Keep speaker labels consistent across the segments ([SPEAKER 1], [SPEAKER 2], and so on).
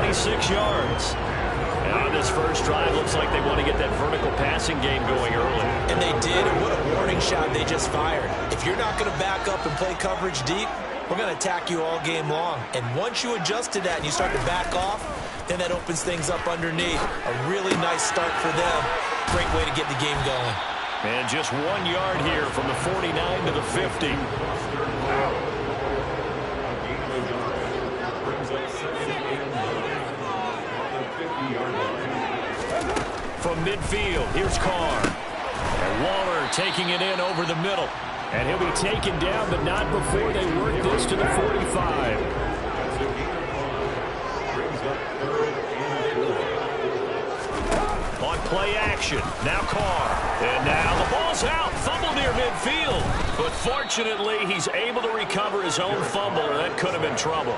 [SPEAKER 1] 26 yards. And on this first drive, looks like they want to get that vertical passing game going early.
[SPEAKER 2] And they did, and what a warning shot they just fired. If you're not going to back up and play coverage deep, we're going to attack you all game long. And once you adjust to that and you start to back off, then that opens things up underneath. A really nice start for them. Great way to get the game going.
[SPEAKER 1] And just 1 yard here from the 49 to the 50. From midfield, here's Carr. And Waller taking it in over the middle. And he'll be taken down, but not before they work this to the 45. On play action, now Carr. And now the ball's out, fumble near midfield. But fortunately, he's able to recover his own fumble, and that could have been trouble.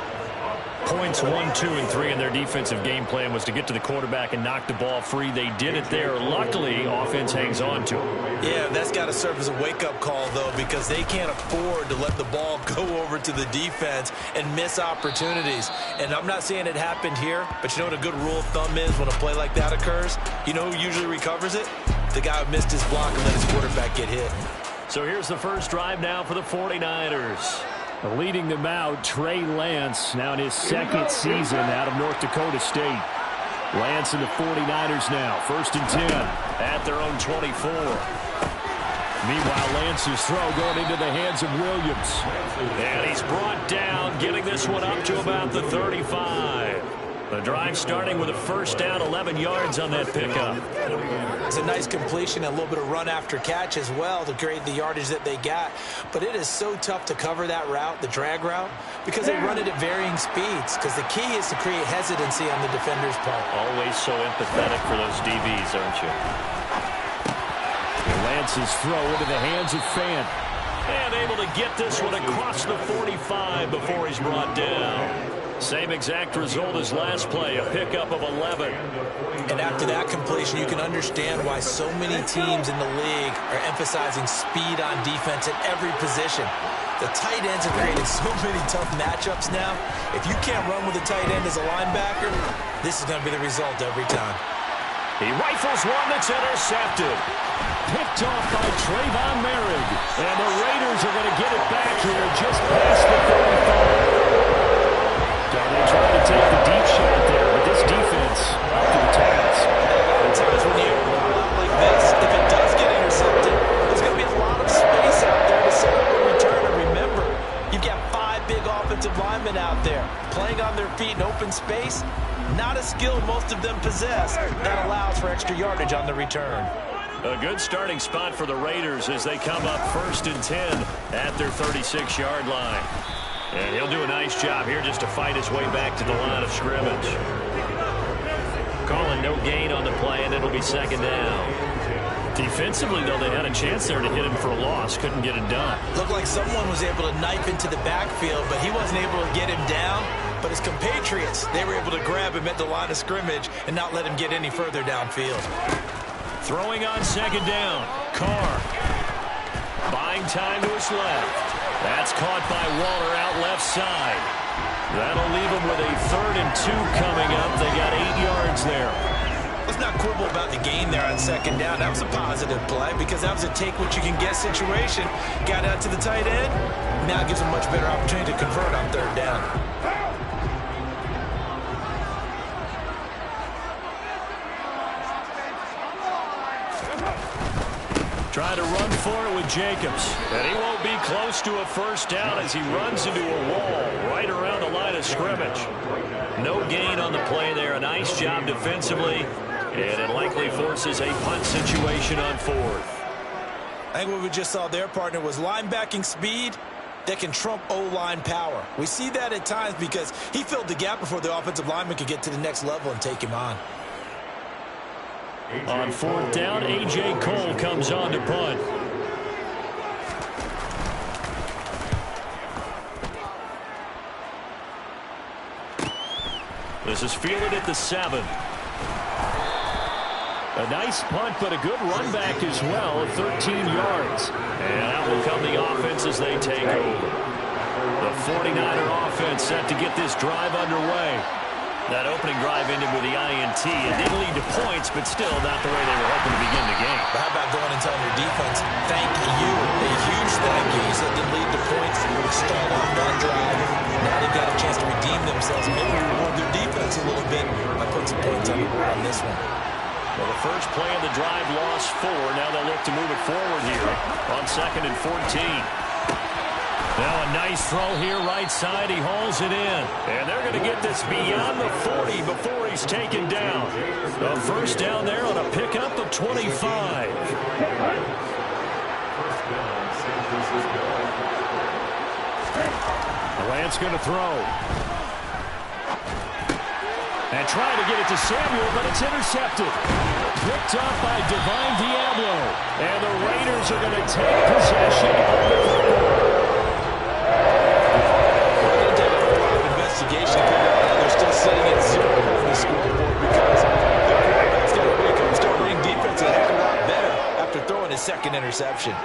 [SPEAKER 1] Points 1, 2, and 3 in their defensive game plan was to get to the quarterback and knock the ball free. They did it there. Luckily, offense hangs on to it.
[SPEAKER 2] Yeah, that's got to serve as a wake-up call, though, because they can't afford to let the ball go over to the defense and miss opportunities. And I'm not saying it happened here, but you know what a good rule of thumb is when a play like that occurs? You know who usually recovers it? The guy who missed his block and let his quarterback get hit.
[SPEAKER 1] So here's the first drive now for the 49ers. Leading them out, Trey Lance, now in his second season out of North Dakota State. Lance and the 49ers now, 1st and 10 at their own 24. Meanwhile, Lance's throw going into the hands of Williams. And he's brought down, getting this one up to about the 35. The drive starting with a first down, 11 yards on that pickup.
[SPEAKER 2] It's a nice completion, a little bit of run after catch as well to create the yardage that they got. But it is so tough to cover that route, the drag route, because they run it at varying speeds. Because the key is to create hesitancy on the defender's part.
[SPEAKER 1] Always so empathetic for those DBs, aren't you? And Lance's throw into the hands of Fant. And able to get this one across the 45 before he's brought down. Same exact result as last play, a pickup of 11.
[SPEAKER 2] And after that completion, you can understand why so many teams in the league are emphasizing speed on defense at every position. The tight ends have created so many tough matchups now. If you can't run with a tight end as a linebacker, this is going to be the result every time.
[SPEAKER 1] He rifles one that's intercepted. Picked off by Trayvon Merrick. And the Raiders are going to get it back here just past the 35. They tried to take the deep shot there, but this defense up to the task.
[SPEAKER 2] At times when you roll out like this, if it does get intercepted, there's going to be a lot of space out there to set up a return. And remember, you've got 5 big offensive linemen out there playing on their feet in open space. Not a skill most of them possess. That allows for extra yardage on the return.
[SPEAKER 1] A good starting spot for the Raiders as they come up 1st and 10 at their 36-yard line. And he'll do a nice job here just to fight his way back to the line of scrimmage. Calling no gain on the play, and it'll be 2nd down. Defensively, though, they had a chance there to hit him for a loss. Couldn't get it done.
[SPEAKER 2] Looked like someone was able to knife into the backfield, but he wasn't able to get him down. But his compatriots, they were able to grab him at the line of scrimmage and not let him get any further downfield.
[SPEAKER 1] Throwing on 2nd down. Carr. Buying time to his left. That's caught by Waller out left side. That'll leave him with a 3rd and 2 coming up. They got 8 yards there.
[SPEAKER 2] Let's not quibble about the gain there on 2nd down. That was a positive play because that was a take-what-you-can-get situation. Got out to the tight end. Now gives him a much better opportunity to convert on 3rd down.
[SPEAKER 1] Trying to run for it with Jacobs. And he won't be close to a first down as he runs into a wall right around the line of scrimmage. No gain on the play there. A nice job defensively. And it likely forces a punt situation on 4th.
[SPEAKER 2] I think what we just saw there, partner, was linebacking speed that can trump O-line power. We see that at times because he filled the gap before the offensive lineman could get to the next level and take him on.
[SPEAKER 1] On 4th down, A.J. Cole comes on to punt. This is fielded at the 7. A nice punt, but a good run back as well, 13 yards. And out will come the offense as they take over. The 49er offense set to get this drive underway. That opening drive ended with the INT. It didn't lead to points, but still not the way they were hoping to begin the game.
[SPEAKER 2] But how about going and telling your defense, thank you, a huge thank you. You said didn't lead to points. Start off that drive. Now they've got a chance to redeem themselves. Maybe reward their defense a little bit by putting some points on this one.
[SPEAKER 1] Well, the first play of the drive lost 4. Now they'll look to move it forward here on 2nd and 14. Now a nice throw here right side. He hauls it in. And they're going to get this beyond the 40 before he's taken down. A first down there on a pickup of 25. Lance going to throw. And trying to get it to Samuel, but it's intercepted. Picked up by Divine Diablo. And the Raiders are going to take possession of the football.
[SPEAKER 2] Investigation to figure out how they're still sitting at 0 on the scoreboard because the quarterback's got to wake up and start playing defense a heck of a lot better after throwing his second interception.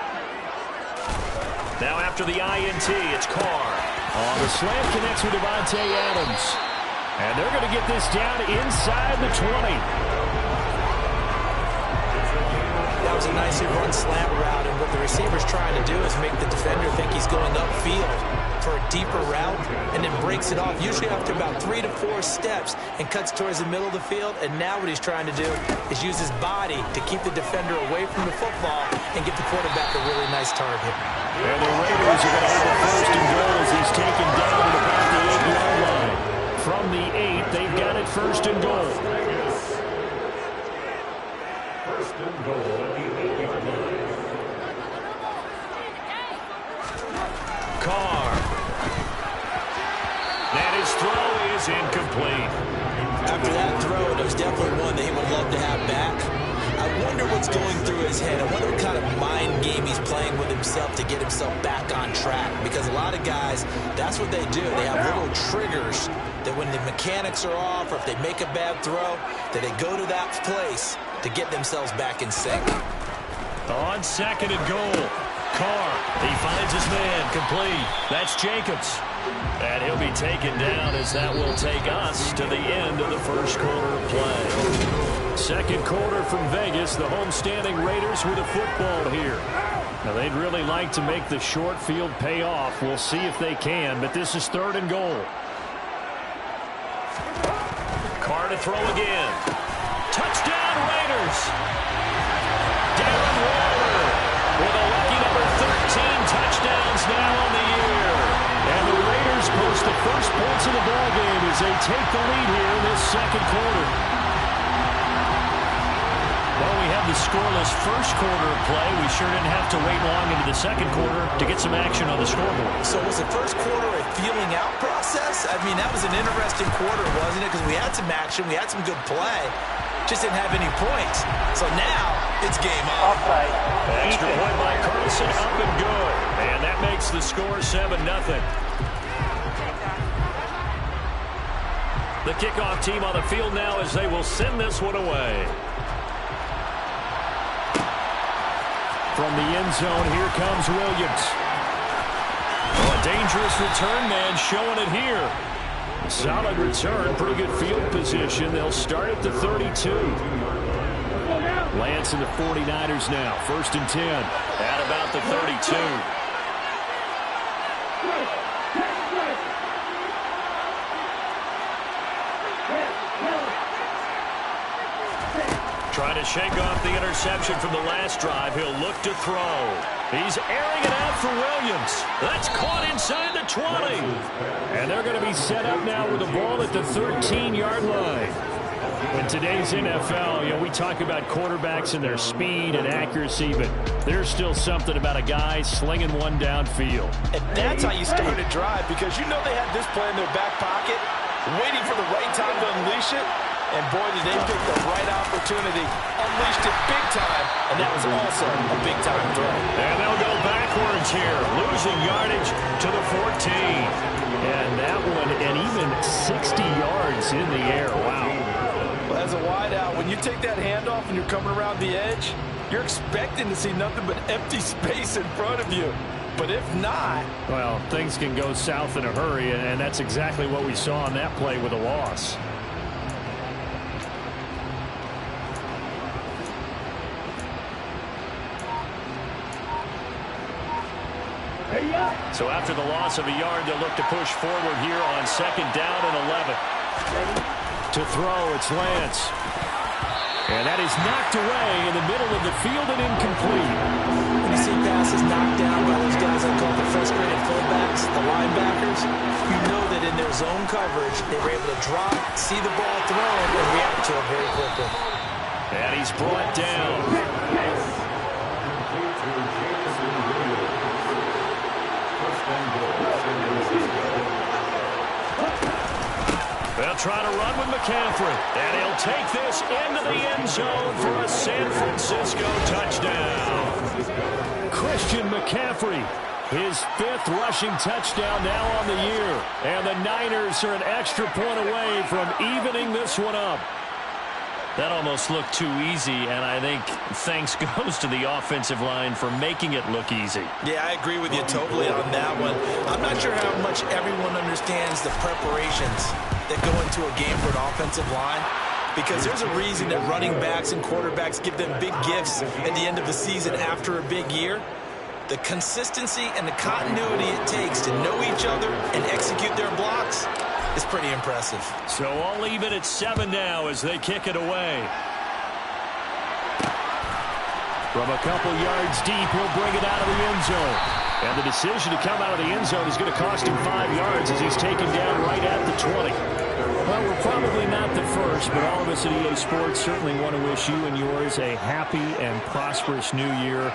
[SPEAKER 1] Now after the INT, it's Carr. The slant connects with Davante Adams. And they're going to get this down inside the 20.
[SPEAKER 2] That was a nicely run slant route, and what the receiver's trying to do is make the defender think he's going upfield for a deeper route, and then breaks it off, usually after about 3 to 4 steps, and cuts towards the middle of the field. And now what he's trying to do is use his body to keep the defender away from the football and get the quarterback a really nice target.
[SPEAKER 1] And the Raiders are going to have a first and goal as he's taken down at about the 8-yard line. From the 8, they've got it first and goal. First and goal at the 8-yard line. Carr. And his throw is incomplete.
[SPEAKER 2] After that throw, it was definitely one that he would love to have back. I wonder what's going through his head. I wonder what kind of mind game he's playing with himself to get himself back on track. Because a lot of guys, that's what they do. They have little triggers that when the mechanics are off or if they make a bad throw, that they go to that place to get themselves back in sync.
[SPEAKER 1] On 2nd and goal. Carr, he finds his man, complete. That's Jacobs. And he'll be taken down as that will take us to the end of the first quarter of play. Second quarter from Vegas, the homestanding Raiders with a football here. Now, they'd really like to make the short field pay off. We'll see if they can, but this is 3rd and goal. Carr to throw again. Touchdown, Raiders! Darren Waller with a lucky number 13 touchdowns now on the year. And the Raiders post the first points of the ballgame as they take the lead here in this second quarter. Well, we have the scoreless first quarter of play. We sure didn't have to wait long into the second quarter to get some action on the scoreboard.
[SPEAKER 2] So was the first quarter a feeling out process? I mean, that was an interesting quarter, wasn't it? Because we had some action, we had some good play. Just didn't have any points. So now, it's game on.
[SPEAKER 1] Extra point by Carlson, up and good. And that makes the score 7-0. The kickoff team on the field now as they will send this one away. From the end zone, here comes Williams. Oh, a dangerous return man showing it here. Solid return, pretty good field position. They'll start at the 32. Lance and the 49ers now. 1st and 10 at about the 32. Trying to shake off the interception from the last drive. He'll look to throw. He's airing it out for Williams. That's caught inside the 20. And they're going to be set up now with the ball at the 13-yard line. In today's NFL, we talk about quarterbacks and their speed and accuracy, but there's still something about a guy slinging one downfield.
[SPEAKER 2] And that's how you start a drive, because you know they had this play in their back pocket, waiting for the right time to unleash it. And boy, did they pick the right opportunity. Unleashed it big time, and that was also a big-time throw.
[SPEAKER 1] And they'll go backwards here, losing yardage to the 14. And that one, and even 60 yards in the air. Wow.
[SPEAKER 2] Well, as a wideout, when you take that handoff and you're coming around the edge, you're expecting to see nothing but empty space in front of you. But if not...
[SPEAKER 1] Well, things can go south in a hurry, and that's exactly what we saw on that play with a loss. So after the loss of a yard, they'll look to push forward here on 2nd down and 11. To throw, it's Lance. And that is knocked away in the middle of the field and incomplete.
[SPEAKER 2] When you see passes knocked down by those guys I call the frustrated fullbacks, the linebackers, you know that in their zone coverage, they were able to drop, see the ball thrown, and react to it very quickly.
[SPEAKER 1] And he's brought down. They'll try to run with McCaffrey. And he'll take this into the end zone for a San Francisco touchdown. Christian McCaffrey, his 5th rushing touchdown now on the year. And the Niners are an extra point away from evening this one up.
[SPEAKER 3] That almost looked too easy, and I think thanks goes to the offensive line for making it look easy.
[SPEAKER 2] Yeah, I agree with you totally on that one. I'm not sure how much everyone understands the preparations that go into a game for an offensive line, because there's a reason that running backs and quarterbacks give them big gifts at the end of the season after a big year. The consistency and the continuity it takes to know each other and execute their blocks is pretty impressive.
[SPEAKER 1] So I'll leave it at 7 now as they kick it away. From a couple yards deep, he'll bring it out of the end zone. And the decision to come out of the end zone is going to cost him 5 yards as he's taken down right at the 20. Well, we're probably not the first, but all of us at EA Sports certainly want to wish you and yours a happy and prosperous new year.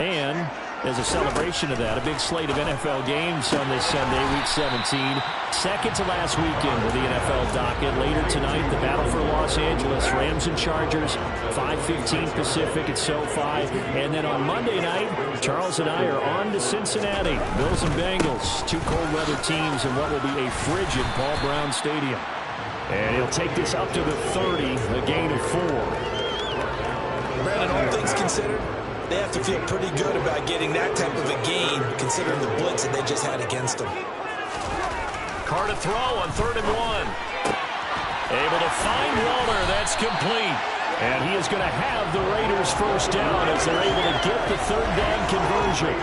[SPEAKER 1] And as a celebration of that, a big slate of NFL games on this Sunday, Week 17. Second to last weekend with the NFL docket. Later tonight, the battle for Los Angeles, Rams and Chargers, 5:15 Pacific at SoFi. And then on Monday night, Charles and I are on to Cincinnati. Bills and Bengals, 2 cold weather teams in what will be a frigid Paul Brown Stadium. And he'll take this up to the 30, a gain of 4.
[SPEAKER 2] Brandon, all things considered, they have to feel pretty good about getting that type of a gain, considering the blitz that they just had against them.
[SPEAKER 1] Carr to throw on 3rd and 1. Able to find Waller. That's complete. And he is going to have the Raiders first down as they're able to get the 3rd down conversion.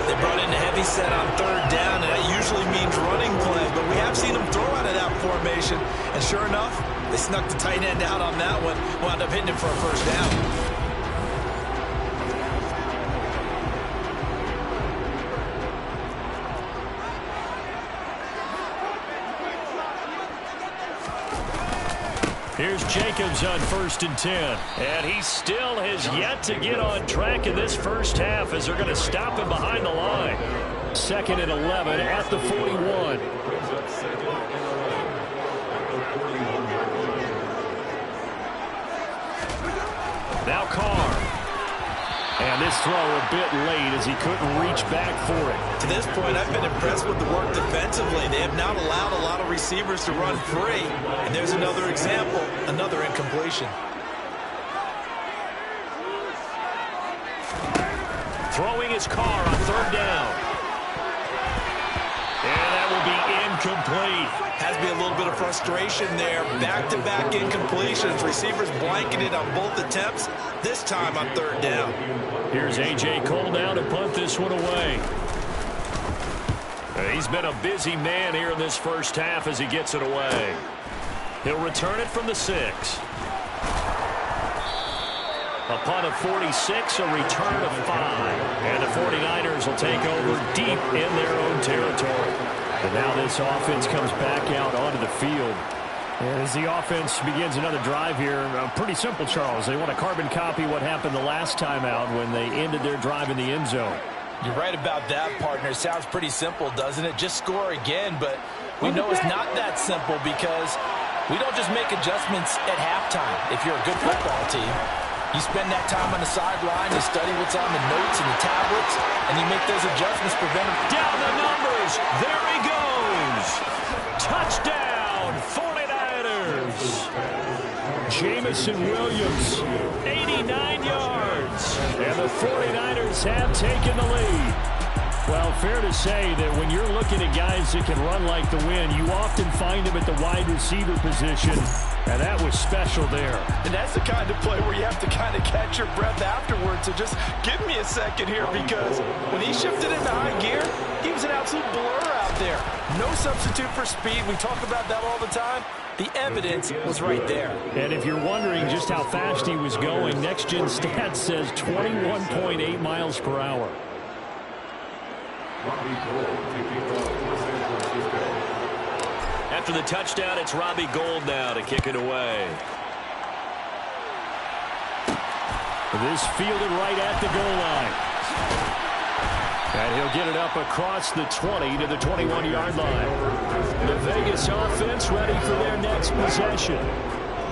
[SPEAKER 2] They brought in a heavy set on 3rd down, and that usually means running play. But we have seen them throw out of that formation. And sure enough, they snuck the tight end out on that one. Wound up hitting him for a first down.
[SPEAKER 1] Here's Jacobs on 1st and 10. And he still has yet to get on track in this first half as they're going to stop him behind the line. 2nd and 11 at the 41. Now Carr. And this throw a bit late as he couldn't reach back for it.
[SPEAKER 2] To this point, I've been impressed with the work defensively. They have not allowed a lot of receivers to run free. And there's another example, another incompletion.
[SPEAKER 1] Throwing his Carr on 3rd down. And that will be incomplete.
[SPEAKER 2] Has to be a little bit of frustration there. Back-to-back incompletions. Receivers blanketed on both attempts, this time on 3rd down.
[SPEAKER 1] Here's A.J. Cole down to punt this one away. He's been a busy man here in this first half as he gets it away. He'll return it from the 6. A punt of 46, a return of 5. And the 49ers will take over deep in their own territory. And now this offense comes back out onto the field. And as the offense begins another drive here, pretty simple, Charles. They want to carbon copy what happened the last time out when they ended their drive in the end zone.
[SPEAKER 2] You're right about that, partner. Sounds pretty simple, doesn't it? Just score again, but we know it's not that simple because we don't just make adjustments at halftime if you're a good football team. You spend that time on the sideline, you study what's on the notes and the tablets, and you make those adjustments prevent them.
[SPEAKER 1] Down the numbers. There he goes. Touchdown, 49ers. Jamison Williams, 89 yards. And the 49ers have taken the lead. Well, fair to say that when you're looking at guys that can run like the wind, you often find them at the wide receiver position, and that was special there.
[SPEAKER 2] And that's the kind of play where you have to kind of catch your breath afterwards. So just give me a second here, because when he shifted into high gear, he was an absolute blur out there. No substitute for speed. We talk about that all the time. The evidence was right there.
[SPEAKER 1] And if you're wondering just how fast he was going, Next Gen Stats says 21.8 miles per hour.
[SPEAKER 3] After the touchdown, it's Robbie Gould now to kick it away.
[SPEAKER 1] This fielded right at the goal line. And he'll get it up across the 20 to the 21-yard line. The Vegas offense ready for their next possession.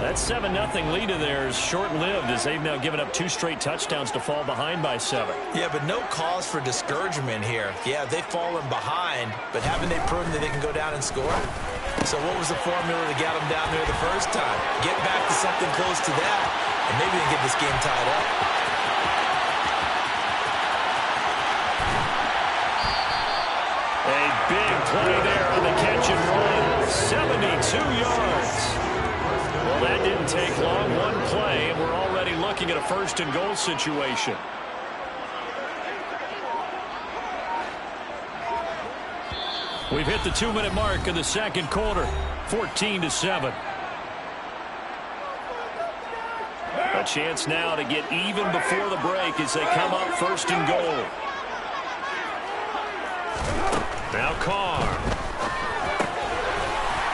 [SPEAKER 3] That 7-0 lead of theirs short-lived, as they've now given up 2 straight touchdowns to fall behind by 7.
[SPEAKER 2] Yeah, but no cause for discouragement here. Yeah, they've fallen behind, but haven't they proven that they can go down and score? So what was the formula to get them down there the first time? Get back to something close to that, and maybe they can get this game tied up.
[SPEAKER 3] A big play there on the catch and run. 72 yards. Well, that didn't take long. One play, and we're already looking at a first-and-goal situation. We've hit the 2-minute mark of the second quarter, 14-7. A chance now to get even before the break as they come up first and goal. Now Carr.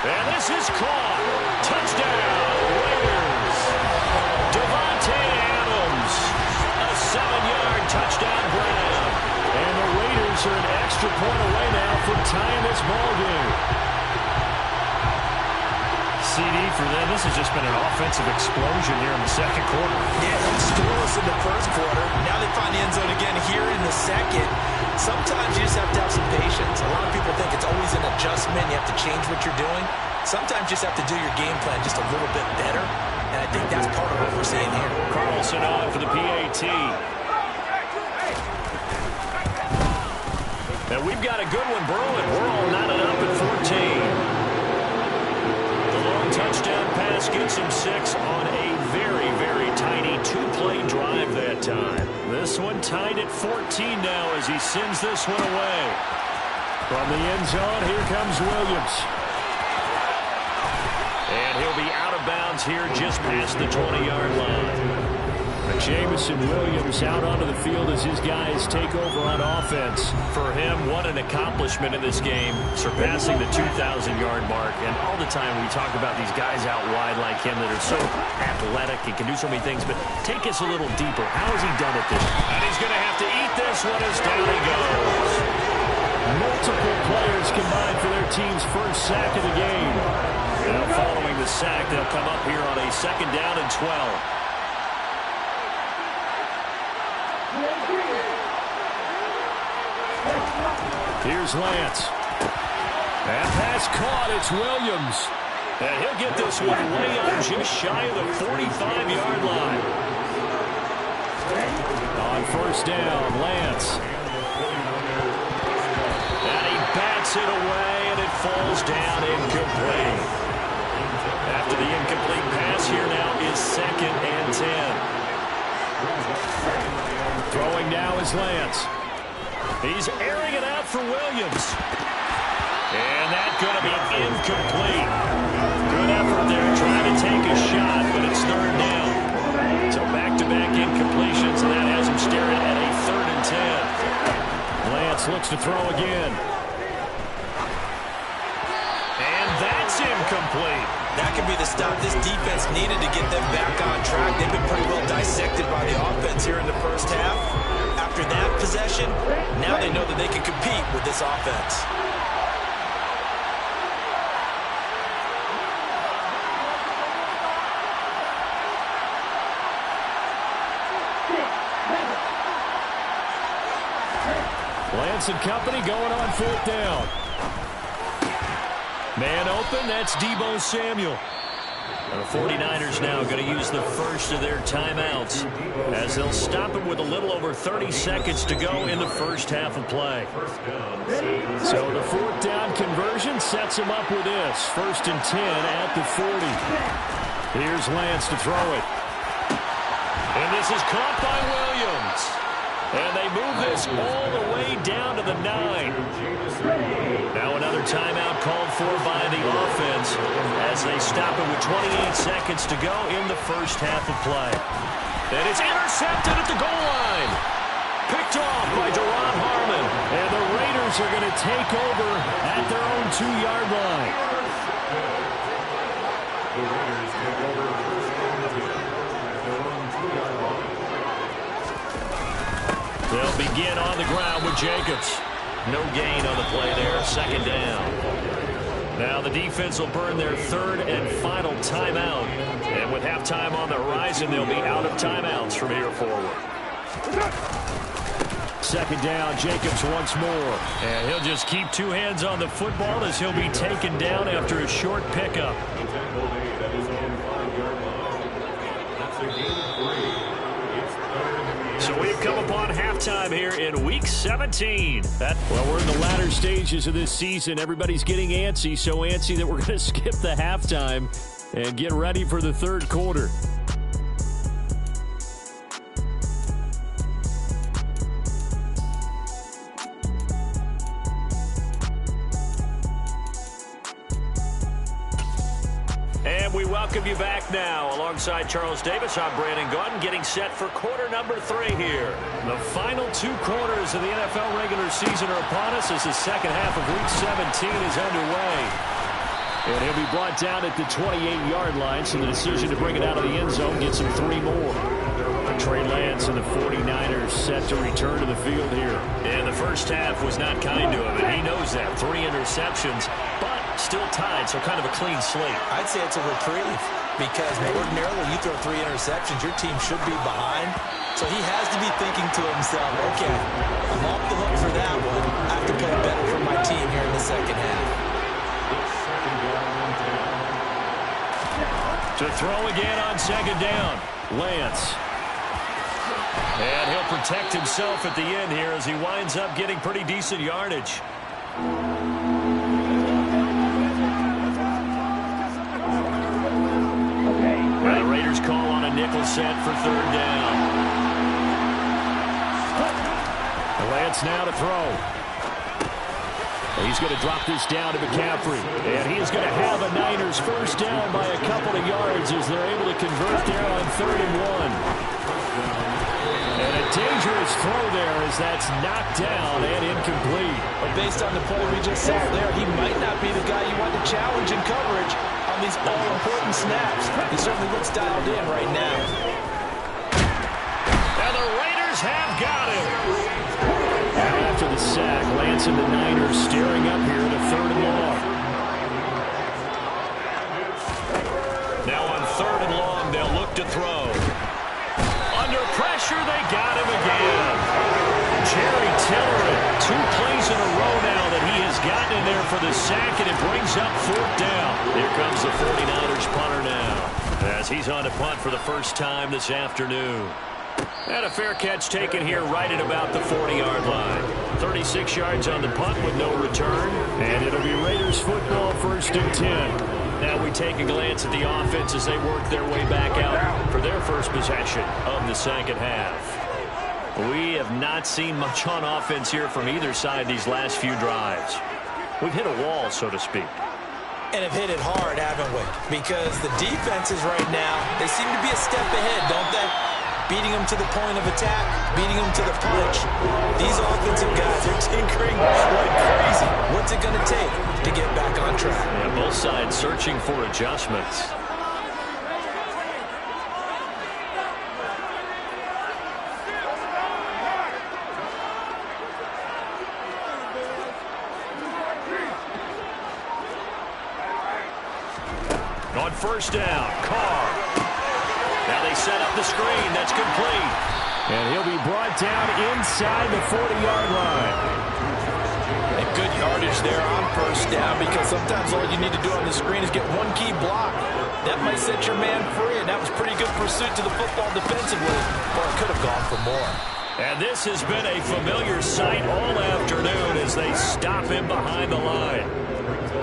[SPEAKER 3] And this is caught. Touchdown, Raiders. Devontae Adams. A 7-yard touchdown grab.
[SPEAKER 1] And the Raiders are an extra point away now from tying this ball game.
[SPEAKER 3] CD for them. This has just been an offensive explosion here in the second quarter.
[SPEAKER 2] Yeah, scoreless in the first quarter. Now they find the end zone again here in the second. Sometimes you just have to have some patience. A lot of people think it's always an adjustment. You have to change what you're doing. Sometimes you just have to do your game plan just a little bit better. And I think that's part of what we're seeing here.
[SPEAKER 3] Carlson on for the PAT. And we've got a good one brewing. We're all knotted up at 14. Touchdown pass gets him 6 on a very, very tiny 2-play drive that time. This one tied at 14 now as he sends this one away.
[SPEAKER 1] From the end zone, here comes Williams.
[SPEAKER 3] And he'll be out of bounds here just past the 20-yard line.
[SPEAKER 1] Jameson Williams out onto the field as his guys take over on offense.
[SPEAKER 3] For him, what an accomplishment in this game, surpassing the 2,000-yard mark. And all the time we talk about these guys out wide like him that are so athletic and can do so many things. But take us a little deeper. How has he done it this year? And he's going to have to eat this one as down he goes.
[SPEAKER 1] Multiple players combined for their team's first sack of the game.
[SPEAKER 3] Now following the sack, they'll come up here on a 2nd down and 12.
[SPEAKER 1] Here's Lance. And pass caught. It's Williams.
[SPEAKER 3] And he'll get this one way up just shy of the 45-yard line.
[SPEAKER 1] On first down, Lance.
[SPEAKER 3] And he bats it away, and it falls down incomplete. After the incomplete pass, here now is 2nd and 10.
[SPEAKER 1] Throwing now is Lance.
[SPEAKER 3] He's airing it out for Williams. And that's going to be incomplete. Good effort there trying to take a shot, but it's 3rd down. So back-to-back incompletions, and that has him staring at a 3rd and 10.
[SPEAKER 1] Lance looks to throw again.
[SPEAKER 3] And that's incomplete.
[SPEAKER 2] That could be the stop this defense needed to get them back on track. They've been pretty well dissected by the offense here in the first half. After that possession, now they know that they can compete with this offense.
[SPEAKER 1] Lance and company going on 4th down. Man open, that's Deebo Samuel.
[SPEAKER 3] The 49ers now going to use the first of their timeouts as they'll stop it with a little over 30 seconds to go in the first half of play.
[SPEAKER 1] So the fourth down conversion sets him up with this. 1st and 10 at the 40. Here's Lance to throw it.
[SPEAKER 3] And this is caught by Williams. And they move this all the way down to the 9. Now another timeout called for by the offense as they stop it with 28 seconds to go in the first half of play. And it's intercepted at the goal line. Picked off by Duron Harmon.
[SPEAKER 1] And the Raiders are going to take over at their own 2-yard line. The Raiders take over first down at their own 2-yard line.
[SPEAKER 3] They'll begin on the ground with Jacobs. No gain on the play there, 2nd down. Now the defense will burn their 3rd and final timeout. And with halftime on the horizon, they'll be out of timeouts from here forward.
[SPEAKER 1] 2nd down, Jacobs once more.
[SPEAKER 3] And he'll just keep 2 hands on the football as he'll be taken down after a short pickup. So we've come upon halftime here in Week 17.
[SPEAKER 1] Well, we're in the latter stages of this season. Everybody's getting antsy, so antsy that we're going to skip the halftime and get ready for the 3rd quarter.
[SPEAKER 3] And we welcome you back now. Alongside Charles Davis, I'm Brandon Gaudin, getting set for quarter number 3 here. The final 2 quarters of the NFL regular season are upon us as the second half of Week 17 is underway. And he'll be brought down at the 28-yard line, so the decision to bring it out of the end zone gets him 3 more. Trey Lance and the 49ers set to return to the field here. And the first half was not kind to him, and he knows that. 3 interceptions, but still tied, so kind of a clean slate.
[SPEAKER 2] I'd say it's a reprieve because ordinarily you throw 3 interceptions, your team should be behind. So he has to be thinking to himself, okay, I'm off the hook for that one. I have to play better for my team here in the second half.
[SPEAKER 3] To throw again on 2nd down, Lance. And he'll protect himself at the end here as he winds up getting pretty decent yardage. Now the Raiders call on a nickel set for 3rd down.
[SPEAKER 1] Lance now to throw. He's going to drop this down to McCaffrey. And he is going to have a Niners first down by a couple of yards as they're able to convert there on 3rd and 1. And a dangerous throw there as that's knocked down and incomplete.
[SPEAKER 2] But based on the play we just saw there, he might not be the guy you want to challenge in coverage on these all-important snaps. He certainly looks dialed in right now.
[SPEAKER 3] And the Raiders have got him.
[SPEAKER 1] After the sack, Lance and the Niners staring up here to 3rd and long.
[SPEAKER 3] Now on 3rd and long, they'll look to throw. Under pressure, they got him again. Jerry Tillery, 2 plays in a row now that he has gotten in there for the sack, and it brings up 4th down. Here comes the 49ers punter now as he's on to punt for the first time this afternoon. And a fair catch taken here right at about the 40-yard line. 36 yards on the punt with no return.
[SPEAKER 1] And it'll be Raiders football, 1st and 10.
[SPEAKER 3] Now we take a glance at the offense as they work their way back out for their first possession of the second half. We have not seen much on offense here from either side these last few drives. We've hit a wall, so to speak.
[SPEAKER 2] And have hit it hard, haven't we? Because the defenses right now, they seem to be a step ahead, don't they? Beating them to the point of attack, beating them to the punch. These offensive guys are tinkering like crazy. What's it going to take to get back on track?
[SPEAKER 3] Yeah, both sides searching for adjustments. On 1st down, Carr. Now they set up the screen. That's complete.
[SPEAKER 1] And he'll be brought down inside the 40-yard line.
[SPEAKER 2] And good yardage there on 1st down because sometimes all you need to do on the screen is get one key block. That might set your man free, and that was pretty good pursuit to the football defensively, or it could have gone for more.
[SPEAKER 3] And this has been a familiar sight all afternoon as they stop him behind the line.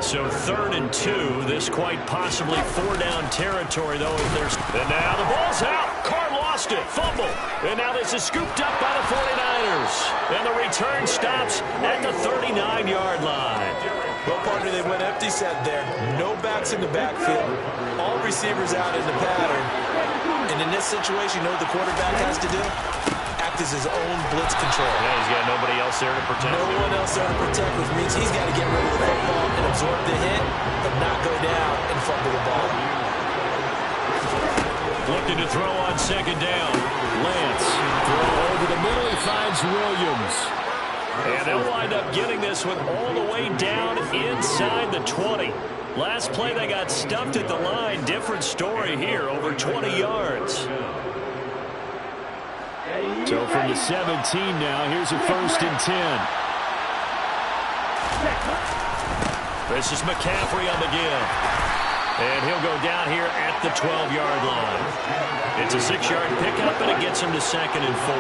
[SPEAKER 3] So 3rd and 2. This quite possibly 4-down territory, though. And now the ball's out. Carr lost it. Fumble. And now this is scooped up by the 49ers. And the return stops at the 39-yard line.
[SPEAKER 2] Well, partner, they went empty set there. No backs in the backfield. All receivers out in the pattern. And in this situation, you know what the quarterback has to do? Act as his own blitz control.
[SPEAKER 3] Yeah, he's got nobody else there to protect him.
[SPEAKER 2] No one else there to protect, which means he's got to get rid of the football and absorb the hit, but not go down and fumble the ball.
[SPEAKER 3] Looking to throw on 2nd down.
[SPEAKER 1] Lance throw over the middle. He finds Williams.
[SPEAKER 3] And they'll wind up getting this one all the way down inside the 20. Last play they got stuffed at the line. Different story here, over 20 yards.
[SPEAKER 1] So from the 17 now, here's a 1st and 10.
[SPEAKER 3] This is McCaffrey on the give. And he'll go down here at the 12-yard line. It's a 6-yard pickup, and it gets him to 2nd and 4.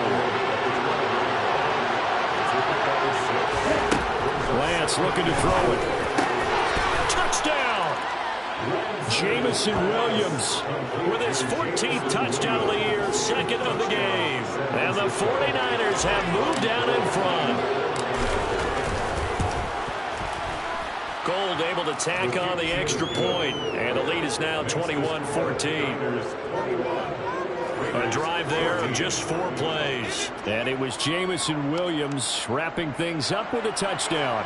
[SPEAKER 1] Lance looking to throw it.
[SPEAKER 3] Touchdown!
[SPEAKER 1] Jameson Williams
[SPEAKER 3] with his 14th touchdown of the year, 2nd of the game. And the 49ers have moved down in front. Gold able to tack on the extra point. And the lead is now 21-14. A drive there of just 4 plays.
[SPEAKER 1] And it was Jameson Williams wrapping things up with a touchdown.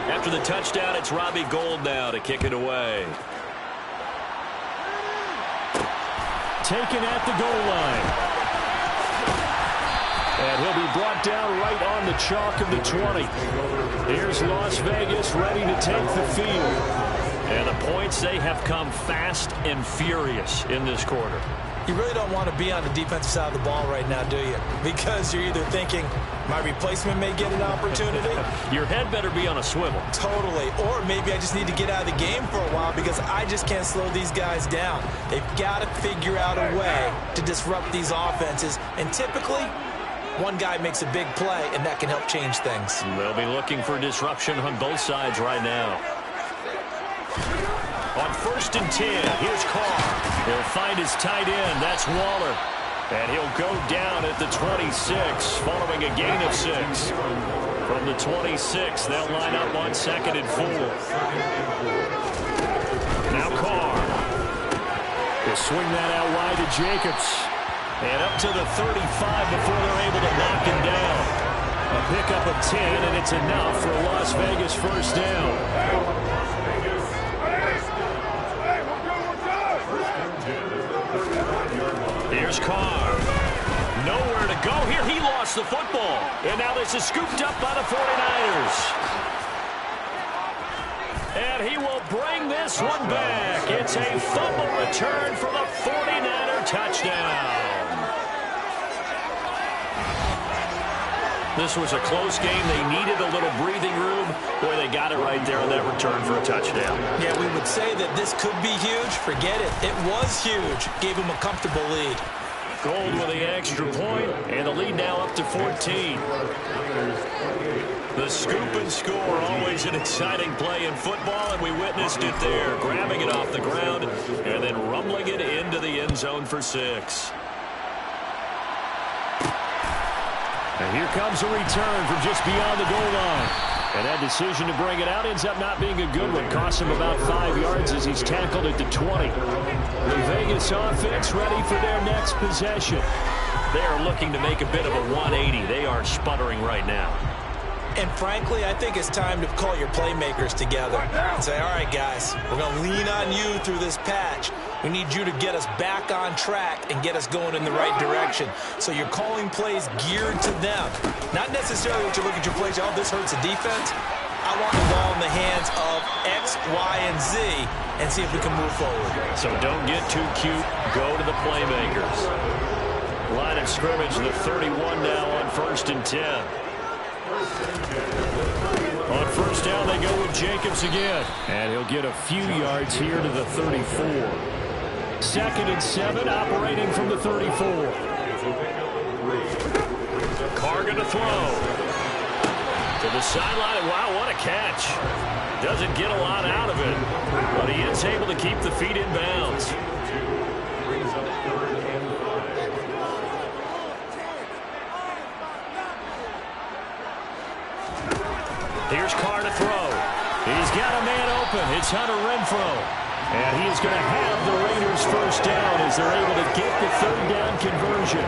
[SPEAKER 3] After the touchdown, it's Robbie Gould now to kick it away.
[SPEAKER 1] Taken at the goal line. And he'll be brought down right on the chalk of the 20. Here's Las Vegas ready to take the field.
[SPEAKER 3] And the points, they have come fast and furious in this quarter.
[SPEAKER 2] You really don't want to be on the defensive side of the ball right now, do you? Because you're either thinking, my replacement may get an opportunity.
[SPEAKER 3] Your head better be on a swivel.
[SPEAKER 2] Totally. Or maybe I just need to get out of the game for a while because I just can't slow these guys down. They've got to figure out a way to disrupt these offenses. And typically, one guy makes a big play, and that can help change things.
[SPEAKER 3] They'll be looking for disruption on both sides right now. On 1st and 10, here's Carr. He'll find his tight end. That's Waller. And he'll go down at the 26 following a gain of 6. From the 26, they'll line up on 2nd and 4. Now Carr.
[SPEAKER 1] He'll swing that out wide to Jacobs.
[SPEAKER 3] And up to the 35 before they're able to knock him down.
[SPEAKER 1] A pickup of 10, and it's enough for a Las Vegas 1st down.
[SPEAKER 3] Here's Carr. Nowhere to go here. He lost the football. And now this is scooped up by the 49ers. And he will bring this one back. It's a fumble return for the 49er touchdown. This was a close game. They needed a little breathing room. Boy, they got it right there on that return for a touchdown.
[SPEAKER 2] Yeah, we would say that this could be huge. Forget it. It was huge. Gave him a comfortable lead.
[SPEAKER 3] Gould with the extra point, and the lead now up to 14. The scoop and score, always an exciting play in football, and we witnessed it there, grabbing it off the ground and then rumbling it into the end zone for 6.
[SPEAKER 1] And here comes a return from just beyond the goal line. And that decision to bring it out ends up not being a good one. Costs him about 5 yards as he's tackled at the 20. The Vegas offense ready for their next possession.
[SPEAKER 3] They are looking to make a bit of a 180. They are sputtering right now.
[SPEAKER 2] And frankly, I think it's time to call your playmakers together and say, all right, guys, we're going to lean on you through this patch. We need you to get us back on track and get us going in the right direction. So you're calling plays geared to them. Not necessarily that you look at your plays, oh, this hurts the defense. I want the ball in the hands of X, Y, and Z and see if we can move forward.
[SPEAKER 3] So don't get too cute. Go to the playmakers. Line of scrimmage, the 31 now on 1st and 10.
[SPEAKER 1] On first down, they go with Jacobs again. And he'll get a few yards here to the 34. 2nd and 7, operating from the 34. Carr going to throw. To the sideline. Wow, what a catch. Doesn't get a lot out of it, but he is able to keep the feet in bounds. Here's Carr to throw. He's got a man open. It's Hunter Renfrow. And he is going to have the Raiders first down as they're able to get the 3rd down conversion.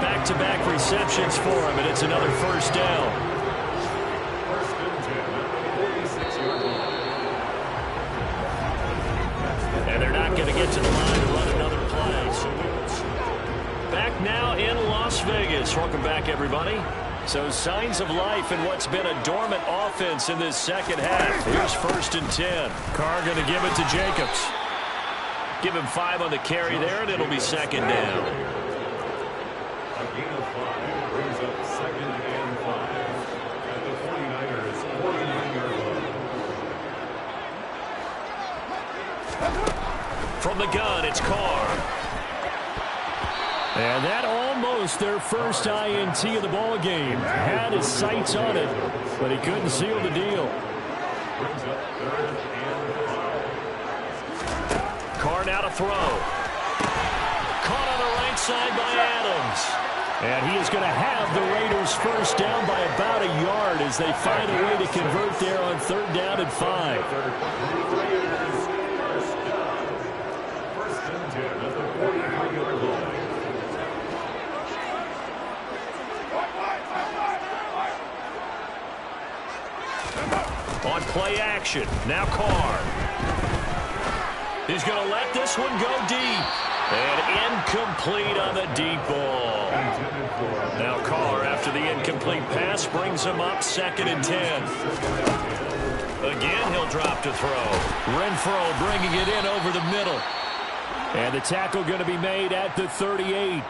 [SPEAKER 1] Back-to-back receptions for him, and it's another first down. And they're not going to get to the line to run another play. So back now in Las Vegas. Welcome back, everybody. So signs of life in what's been a dormant offense in this second half. Here's 1st and 10. Carr going to give it to Jacobs. Give him 5 on the carry there, and it'll be 2nd down.
[SPEAKER 4] A gain of 5 brings up 2nd and 5 at the 49ers' 49-yard line.
[SPEAKER 1] From the gun, it's Carr. And that almost their first INT of the ball game. Had his sights on it, but he couldn't seal the deal. Carr now to throw. Caught on the right side by Adams. And he is going to have the Raiders first down by about a yard as they find a way to convert there on 3rd down and 5. On play action, now Carr. He's going to let this one go deep. And incomplete on the deep ball. Now Carr, after the incomplete pass, brings him up 2nd and 10. Again, he'll drop to throw. Renfrow bringing it in over the middle. And the tackle going to be made at the 38.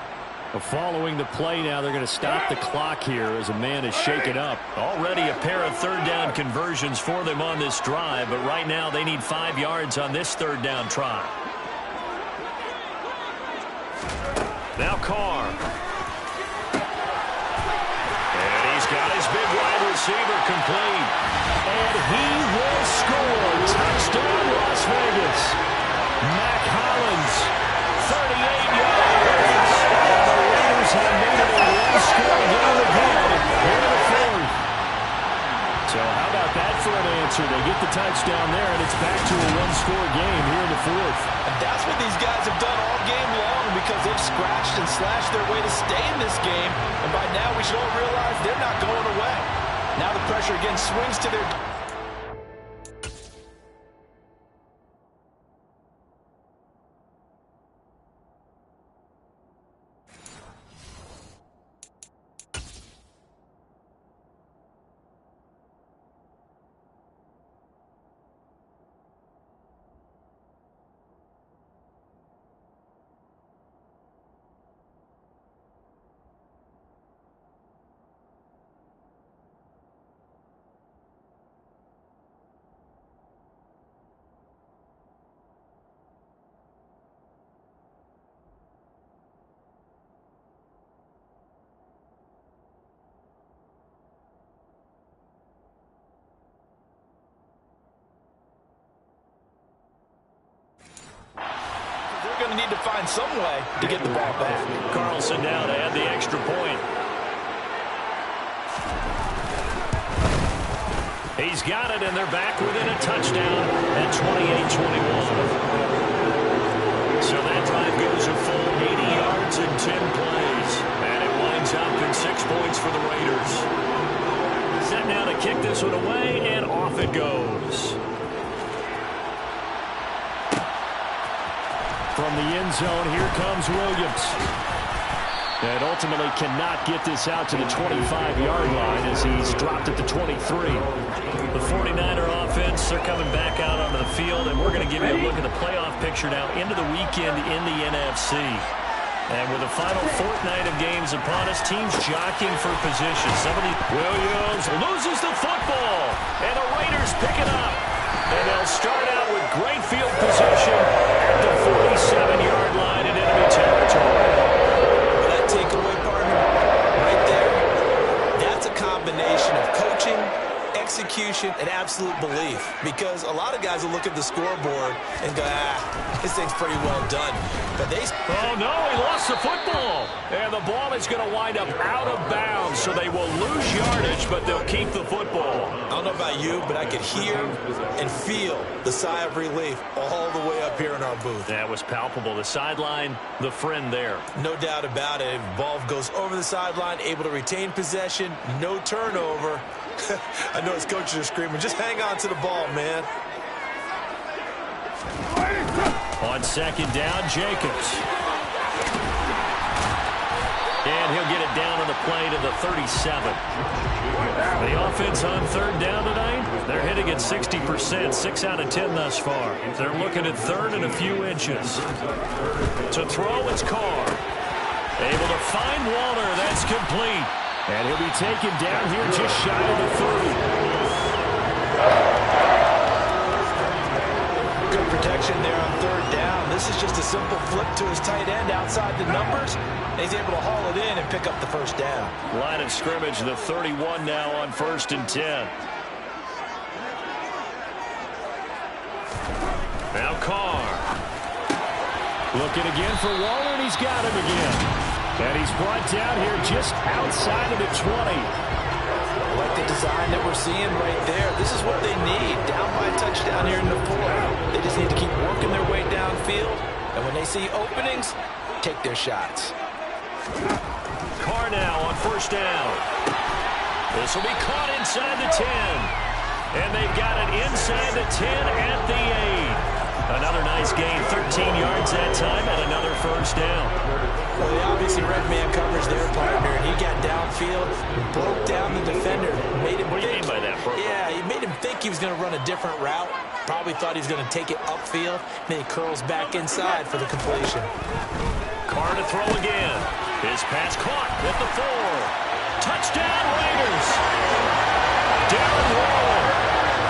[SPEAKER 1] Following the play now, they're going to stop the clock here as a man is shaken up. Already a pair of 3rd down conversions for them on this drive, but right now they need 5 yards on this 3rd down try. Now Carr. And he's got his big wide receiver complete. And he will score. Touchdown, Las Vegas. Mac Hollins, 38 yards. And the Raiders have made it a one-score game again here in the 4th. So how about that for an answer? They get the touchdown there, and it's back to a one-score game here in the 4th.
[SPEAKER 2] And that's what these guys have done all game long because they've scratched and slashed their way to stay in this game. And by now we should all realize they're not going away. Now the pressure again swings to their... They're going to need to find some way to get the ball back.
[SPEAKER 1] Carlson now to add the extra point. He's got it, and they're back within a touchdown at 28-21. So that drive goes a full 80 yards in 10 plays. And it winds up in 6 points for the Raiders. Set now to kick this one away, and off it goes. From the end zone, here comes Williams. And ultimately cannot get this out to the 25-yard line as he's dropped at the 23. The 49er offense, they're coming back out onto the field, and we're going to give you a look at the playoff picture now into the weekend in the NFC. And with the final fortnight of games upon us, teams jockeying for position. Williams loses the football. football, and the Raiders pick it up. And they'll start out with great field position at the 47-yard line in enemy territory.
[SPEAKER 2] Well, that takeaway, partner, right there, that's a combination of coaching, execution, and absolute belief. Because a lot of guys will look at the scoreboard and go, this thing's pretty well done. But they...
[SPEAKER 1] Oh, no, he lost the football. And the ball is going to wind up out of bounds, so they will lose yardage, but they'll keep the football.
[SPEAKER 2] I don't know about you, but I could hear and feel the sigh of relief all the way up here in our booth.
[SPEAKER 1] That was palpable. The sideline, the friend there.
[SPEAKER 2] No doubt about it. Ball goes over the sideline, able to retain possession, no turnover. I know his coaches are screaming, just hang on to the ball, man.
[SPEAKER 1] On second down, Jacobs. And he'll get it down on the play to the 37. The offense on third down tonight, they're hitting at 60%, 6 out of 10 thus far. They're looking at third and a few inches. To throw, it's Carr. Able to find Waller, that's complete. And he'll be taken down here just shy of the 30.
[SPEAKER 2] Good protection there on third down. This is just a simple flip to his tight end outside the numbers. And he's able to haul it in and pick up the first down.
[SPEAKER 1] Line of scrimmage, the 31 now on 1st and 10. Now Carr. Looking again for Waller, and he's got him again. And he's brought down here just outside of the 20.
[SPEAKER 2] Like the design that we're seeing right there. This is what they need. Down by a touchdown here in the fourth. They just need to keep working their way downfield. And when they see openings, take their shots.
[SPEAKER 1] Carr now on first down. This will be caught inside the 10. And they've got it inside the 10 at the 8. Another nice gain, 13 yards that time, and another first down.
[SPEAKER 2] Well, they obviously read man coverage their partner, and he got downfield, broke down the defender, made him
[SPEAKER 1] What do you mean by that, bro?
[SPEAKER 2] Yeah, he made him think he was going to run a different route. Probably thought he was going to take it upfield. Then he curls back inside for the completion.
[SPEAKER 1] Carr to throw again. His pass caught at the 4. Touchdown, Raiders. Darren Waller,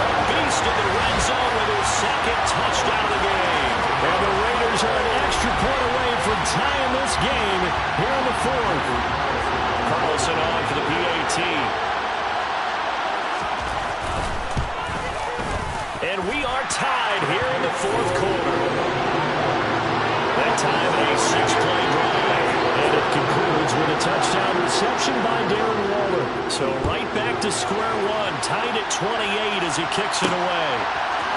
[SPEAKER 1] a beast in the red zone with his second touchdown of the game. And the Raiders are an extra point away from tying this game here in the 4th. Carlson on for the PAT. And we are tied here in the 4th quarter. That time a 6-play drive. And it concludes with a touchdown reception by Darren Waller. So right back to square one, tied at 28 as he kicks it away.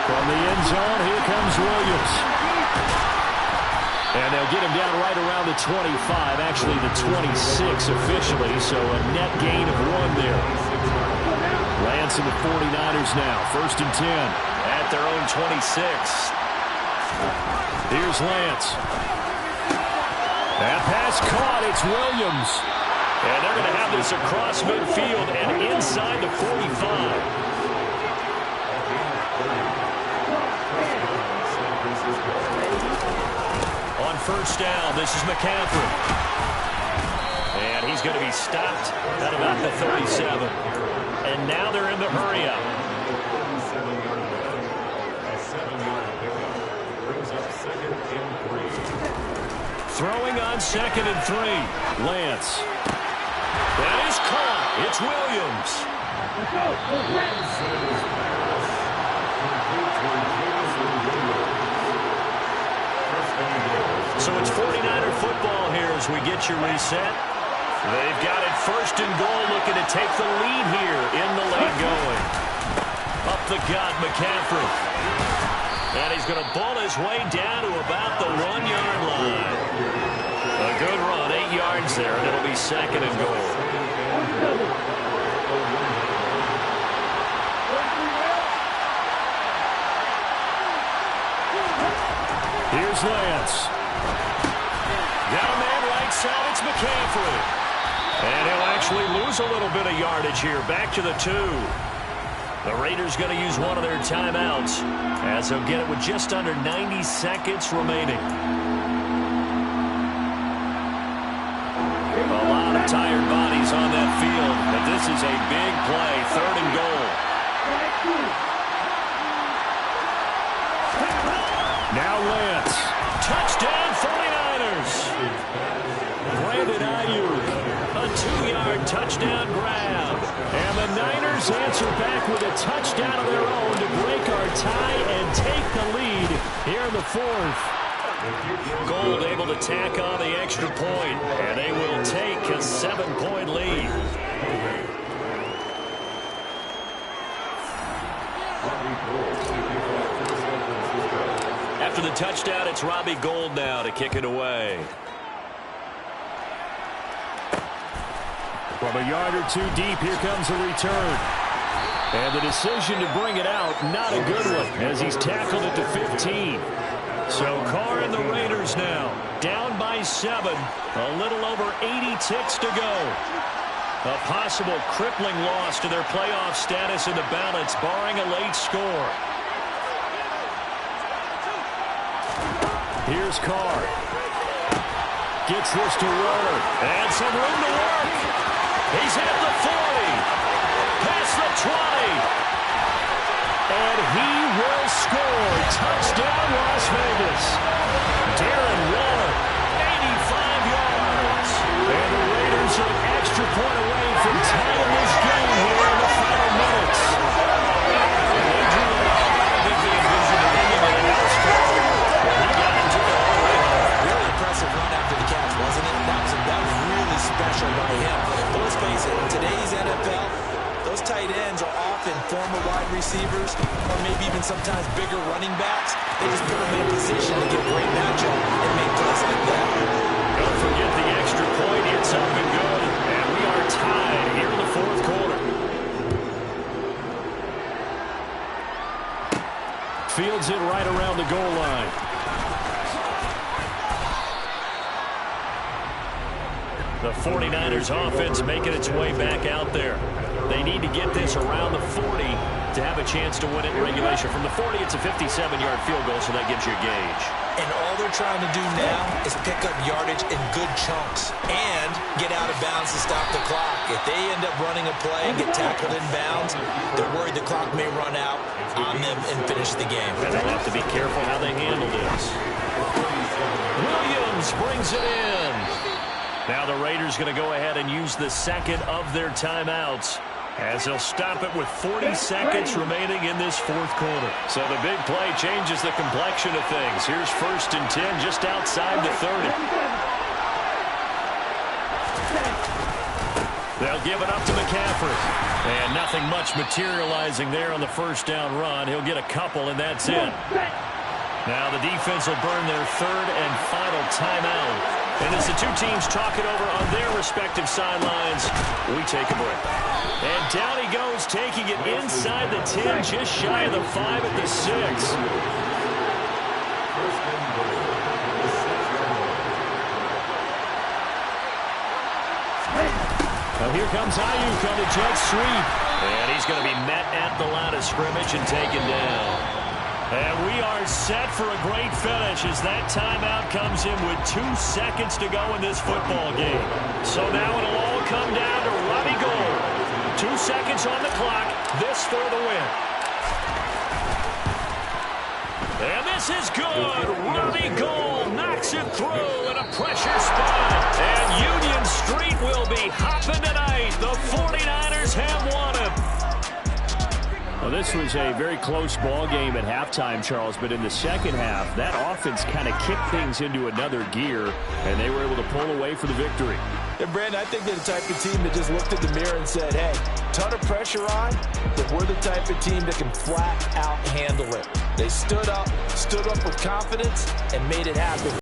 [SPEAKER 1] From the end zone, here comes Williams. And they'll get him down right around the 25, actually the 26 officially, so a net gain of 1 there. Lance and the 49ers now, 1st and 10 at their own 26. Here's Lance. That pass caught, it's Williams. And they're going to have this across midfield and inside the 45. On first down, this is McCaffrey. And he's going to be stopped at about the 37. And now they're in the hurry-up. Throwing on 2nd and 3. Lance. That is caught. It's Williams. So it's 49er football here as we get your reset. They've got it 1st and goal, looking to take the lead here in the late going. Up the gut, McCaffrey. And he's going to ball his way down to about the 1-yard line. A good run, 8 yards there, and it'll be 2nd and goal. Here's Lance. Got a man right side, it's McCaffrey. And he'll actually lose a little bit of yardage here, back to the 2. The Raiders going to use one of their timeouts as they'll get it with just under 90 seconds remaining. A lot of tired bodies on that field, but this is a big play, 3rd and goal. Now Lance. Touchdown 49ers. Brandon Ayuk. A 2-yard touchdown grab. And the Niners answer back with a touchdown of their own to break our tie and take the lead here in the fourth.
[SPEAKER 3] Gold able to tack on the extra point, and they will take a 7-point lead. After the touchdown, it's Robbie Gould now to kick it away.
[SPEAKER 1] From a yard or two deep, here comes a return. And the decision to bring it out, not a good one, as he's tackled it to 15. So Carr and the Raiders now, down by 7. A little over 80 ticks to go. A possible crippling loss to their playoff status in the balance, barring a late score. Here's Carr. Gets this to Waller. And some room to work. He's at the 40. Past the 20. And he will score. Touchdown, Las Vegas. Darren Waller, 85 yards. And the Raiders are an extra point away from tying this game here in the final minutes.
[SPEAKER 2] Really impressive run after the catch, wasn't it? That was really special by him. But let's face it, in today's NFL, those tight ends are often former wide receivers or maybe even sometimes bigger running backs. They just put them in a position to get a great matchup and make plays like that.
[SPEAKER 3] Don't forget the extra point. It's up and good. And we are tied here in the fourth quarter.
[SPEAKER 1] Fields it right around the goal line.
[SPEAKER 3] The 49ers offense making its way back out there. They need to get this around the 40 to have a chance to win it in regulation. From the 40, it's a 57-yard field goal, so that gives you a gauge.
[SPEAKER 2] And all they're trying to do now is pick up yardage in good chunks and get out of bounds to stop the clock. If they end up running a play and get tackled in bounds, they're worried the clock may run out on them and finish the game.
[SPEAKER 3] And they'll have to be careful how they handle this. Williams brings it in. Now the Raiders going to go ahead and use the second of their timeouts, as they'll stop it with 40 seconds remaining in this fourth quarter. So the big play changes the complexion of things. Here's 1st and 10 just outside the 30. They'll give it up to McCaffrey. And nothing much materializing there on the first down run. He'll get a couple, and that's it. Now the defense will burn their 3rd and final timeout. And as the two teams talk it over on their respective sidelines, we take a break. And down he goes, taking it inside the 10, just shy of the 5 at the 6.
[SPEAKER 1] Now here comes Ayuk on the jet sweep.
[SPEAKER 3] And he's going to be met at the line of scrimmage and taken down.
[SPEAKER 1] And we are set for a great finish as that timeout comes in with 2 seconds to go in this football game. So now it'll all come down to Robbie Gould. 2 seconds on the clock. This for the win. And this is good. Robbie Gould knocks it through in a pressure spot. And Union Street will be hopping tonight. The 49ers have won it. Well, this was a very close ball game at halftime, Charles, but in the second half, that offense kind of kicked things into another gear, and they were able to pull away for the victory.
[SPEAKER 2] And, Brandon, I think they're the type of team that just looked at the mirror and said, hey, ton of pressure on, but we're the type of team that can flat out handle it. They stood up with confidence, and made it happen.